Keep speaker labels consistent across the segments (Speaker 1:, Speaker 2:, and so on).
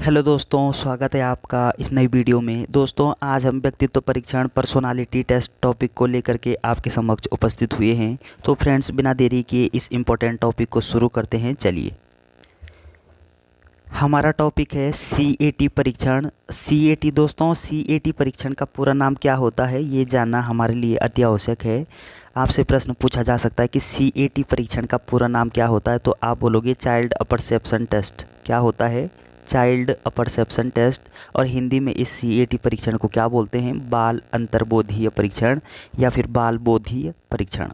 Speaker 1: Hello दोस्तों, स्वागत है आपका इस नई वीडियो में। दोस्तों, आज हम व्यक्तित्व परीक्षण पर्सनालिटी टेस्ट टॉपिक को लेकर के आपके समक्ष उपस्थित हुए हैं। तो फ्रेंड्स, बिना देरी किए इस इम्पोर्टेंट टॉपिक को शुरू करते हैं। चलिए, हमारा टॉपिक है सीएटी परीक्षण। सीएटी दोस्तों, सीएटी परीक्षण का पूरा नाम क्या होता है ये जानना हमारे लिए अति आवश्यक है। आपसे प्रश्न पूछा जा सकता है कि सीएटी परीक्षण का पूरा नाम क्या होता है, तो आप बोलोगे चाइल्ड अपरसेप्शन टेस्ट। क्या होता है? Child apperception test. और हिंदी में इस सीएटी परीक्षण को क्या बोलते हैं? बाल अंतर्बोधीय परीक्षण या फिर बाल बोधीय परीक्षण।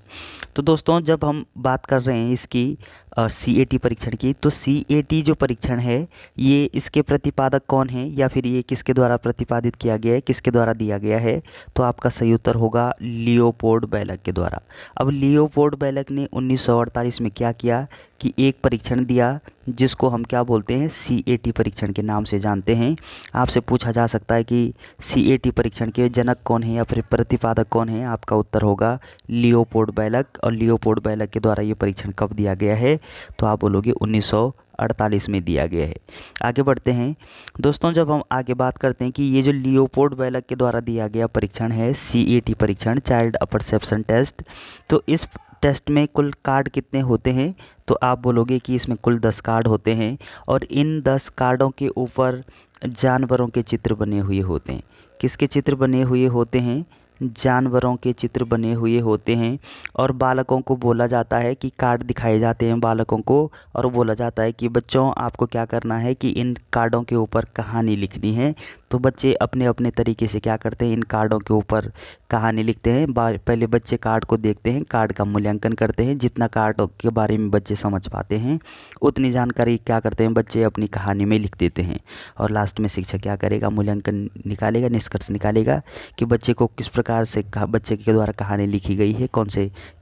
Speaker 1: तो दोस्तों, जब हम बात कर रहे हैं इसकी सीएटी परीक्षण की, तो सीएटी जो परीक्षण है ये इसके प्रतिपादक कौन है या फिर ये किसके द्वारा प्रतिपादित किया गया है, किसके द्वारा दिया गया है? तो आपका सही उत्तर होगा लियोपोल्ड बेलक के द्वारा। अब लियोपोल्ड बेलक ने 1948 में क्या किया कि एक परीक्षण दिया जिसको हम क्या बोलते हैं? सीएटी परीक्षण के नाम से जानते हैं। आपसे पूछा जा सकता है कि सीएटी परीक्षण के जनक कौन है या फिर प्रतिपादक कौन है? आपका उत्तर होगा लियोपोल्ड बेलक। और लियोपोल्ड बेलक के द्वारा ये परीक्षण कब दिया गया है? तो आप बोलोगे 1948 में दिया गया है। आगे बढ़ते हैं दोस्तों, जब हम आगे बात करते हैं कि ये जो लियोपोल्ड बेलक के द्वारा दिया गया परीक्षण है सीएटी परीक्षण, चाइल्ड अपरसेप्शन टेस्ट, तो इस टेस्ट में कुल कार्ड कितने होते हैं? तो आप बोलोगे कि इसमें कुल 10 कार्ड होते हैं और इन 10 कार्डों के ऊपर जानवरों के चित्र बने हुए होते हैं। किसके चित्र बने हुए होते हैं? जानवरों के चित्र बने हुए होते हैं। और बालकों को बोला जाता है कि कार्ड दिखाए जाते हैं बालकों को, और बोला जाता है कि बच्चों आपको क्या करना है कि इन कार्डों के ऊपर कहानी लिखनी है। तो बच्चे अपने अपने तरीके से क्या करते हैं? इन कार्डों के ऊपर कहानी लिखते हैं। पहले बच्चे कार्ड को देखते हैं, कार्ड का मूल्यांकन करते हैं। जितना कार्ड के बारे में बच्चे समझ पाते हैं उतनी जानकारी क्या करते हैं? बच्चे अपनी कहानी में लिख देते हैं। और लास्ट में शिक्षक क्या करेगा? मूल्यांकन निकालेगा, निष्कर्ष निकालेगा कि बच्चे को किस प्रकार से बच्चे के द्वारा कहानी लिखी गई है,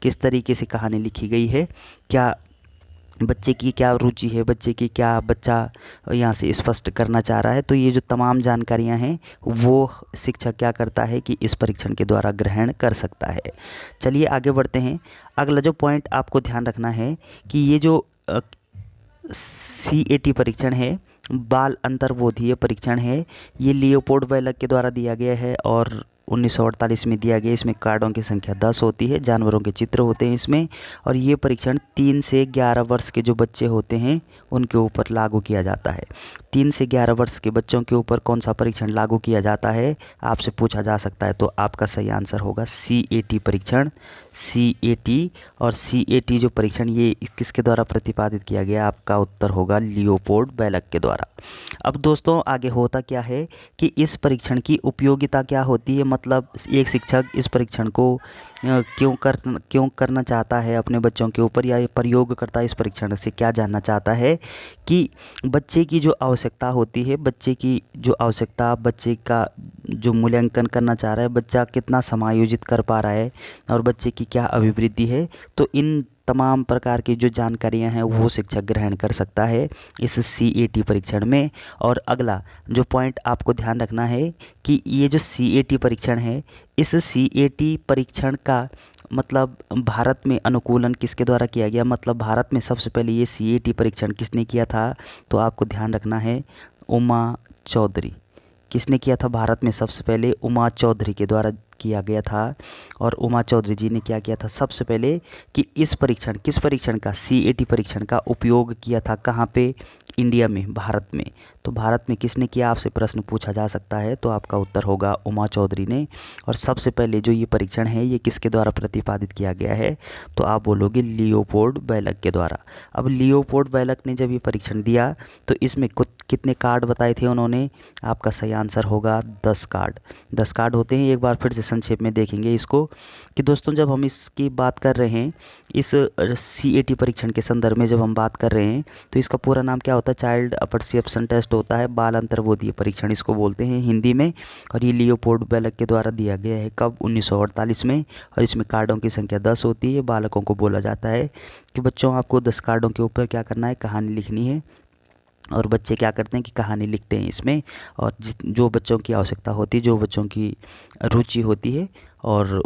Speaker 1: किस तरीके से कहानी लिखी गई है, क्या बच्चे की क्या रुचि है, बच्चा यहाँ से स्पष्ट करना चाह रहा है। तो ये जो तमाम जानकारियाँ हैं वो शिक्षक क्या करता है कि इस परीक्षण के द्वारा ग्रहण कर सकता है। चलिए आगे बढ़ते हैं। अगला जो पॉइंट आपको ध्यान रखना है कि ये जो सीएटी परीक्षण है, बाल अंतर्बोधीय परीक्षण है, ये लियोपोल्ड बेलक के द्वारा दिया गया है और 1948 में दिया गया। इसमें कार्डों की संख्या 10 होती है, जानवरों के चित्र होते हैं इसमें। और ये परीक्षण 3 से 11 वर्ष के जो बच्चे होते हैं उनके ऊपर लागू किया जाता है। 3 से 11 वर्ष के बच्चों के ऊपर कौन सा परीक्षण लागू किया जाता है आपसे पूछा जा सकता है। तो आपका सही आंसर होगा सीएटी परीक्षण। सीएटी और सीएटी जो परीक्षण ये किसके द्वारा प्रतिपादित किया गया? आपका उत्तर होगा लियोपोल्ड बेलक के द्वारा। अब दोस्तों, आगे होता क्या है कि इस परीक्षण की उपयोगिता क्या होती है, मतलब एक शिक्षक इस परीक्षण को क्यों करना चाहता है अपने बच्चों के ऊपर, या ये प्रयोगकर्ता इस परीक्षण से क्या जानना चाहता है कि बच्चे की जो आवश्यकता होती है, बच्चे का जो मूल्यांकन करना चाह रहा है, बच्चा कितना समायोजित कर पा रहा है और बच्चे की क्या अभिवृद्धि है। तो इन तमाम प्रकार की जो जानकारियां हैं वो शिक्षक ग्रहण कर सकता है इस सीएटी परीक्षण में। और अगला जो पॉइंट आपको ध्यान रखना है कि ये जो सीएटी परीक्षण है, इस सीएटी परीक्षण का मतलब भारत में अनुकूलन किसके द्वारा किया गया, मतलब भारत में सबसे पहले ये सीएटी परीक्षण किसने किया था? तो आपको ध्यान रखना है उमा चौधरी। किसने किया था भारत में सबसे पहले? उमा चौधरी के द्वारा किया गया था। और उमा चौधरी जी ने क्या किया था सबसे पहले कि किस परीक्षण का? सीएटी परीक्षण का उपयोग किया था। कहाँ पे? इंडिया में, भारत में। तो भारत में किसने किया आपसे प्रश्न पूछा जा सकता है। तो आपका उत्तर होगा उमा चौधरी ने। और सबसे पहले जो ये परीक्षण है ये किसके द्वारा प्रतिपादित किया गया है? तो आप बोलोगे लियोपोल्ड बेलक के द्वारा। अब लियोपोल्ड बेलक ने जब ये परीक्षण दिया तो इसमें कितने कार्ड बताए थे उन्होंने? आपका सही आंसर होगा 10 कार्ड। 10 कार्ड होते हैं। एक बार फिर से संक्षेप में देखेंगे इसको कि दोस्तों, जब हम इसकी बात कर रहे हैं, इस सीएटी परीक्षण के संदर्भ में जब हम बात कर रहे हैं, तो इसका पूरा नाम क्या होता है? चाइल्ड अपरसेप्शन टेस्ट होता है, बाल अंतर्बोधीय परीक्षण इसको बोलते हैं हिंदी में। और ये लियोपोल्ड बेलक के द्वारा दिया गया है कब? 1948 में। और इसमें कार्डों की संख्या 10 होती है। बालकों को बोला जाता है कि बच्चों आपको 10 कार्डों के ऊपर क्या करना है? कहानी लिखनी है। और बच्चे क्या करते हैं कि कहानी लिखते हैं इसमें। और जो बच्चों की आवश्यकता होती है, जो बच्चों की रुचि होती है, और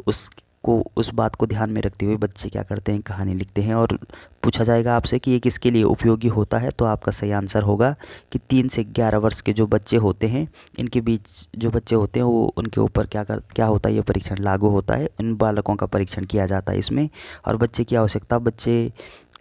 Speaker 1: को उस बात को ध्यान में रखते हुए बच्चे क्या करते हैं, कहानी लिखते हैं। और पूछा जाएगा आपसे कि ये किसके लिए उपयोगी होता है, तो आपका सही आंसर होगा कि 3 से 11 वर्ष के जो बच्चे होते हैं, इनके बीच जो बच्चे होते हैं वो उनके ऊपर क्या होता है, ये परीक्षण लागू होता है। इन बालकों का परीक्षण किया जाता है इसमें। और बच्चे की आवश्यकता, बच्चे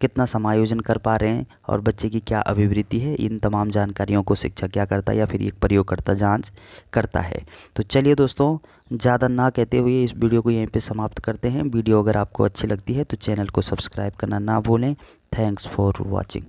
Speaker 1: कितना समायोजन कर पा रहे हैं और बच्चे की क्या अभिवृत्ति है, इन तमाम जानकारियों को शिक्षक क्या करता है या फिर एक प्रयोगकर्ता जांच करता है। तो चलिए दोस्तों, ज़्यादा ना कहते हुए इस वीडियो को यहीं पे समाप्त करते हैं। वीडियो अगर आपको अच्छी लगती है तो चैनल को सब्सक्राइब करना ना भूलें। Thanks for watching.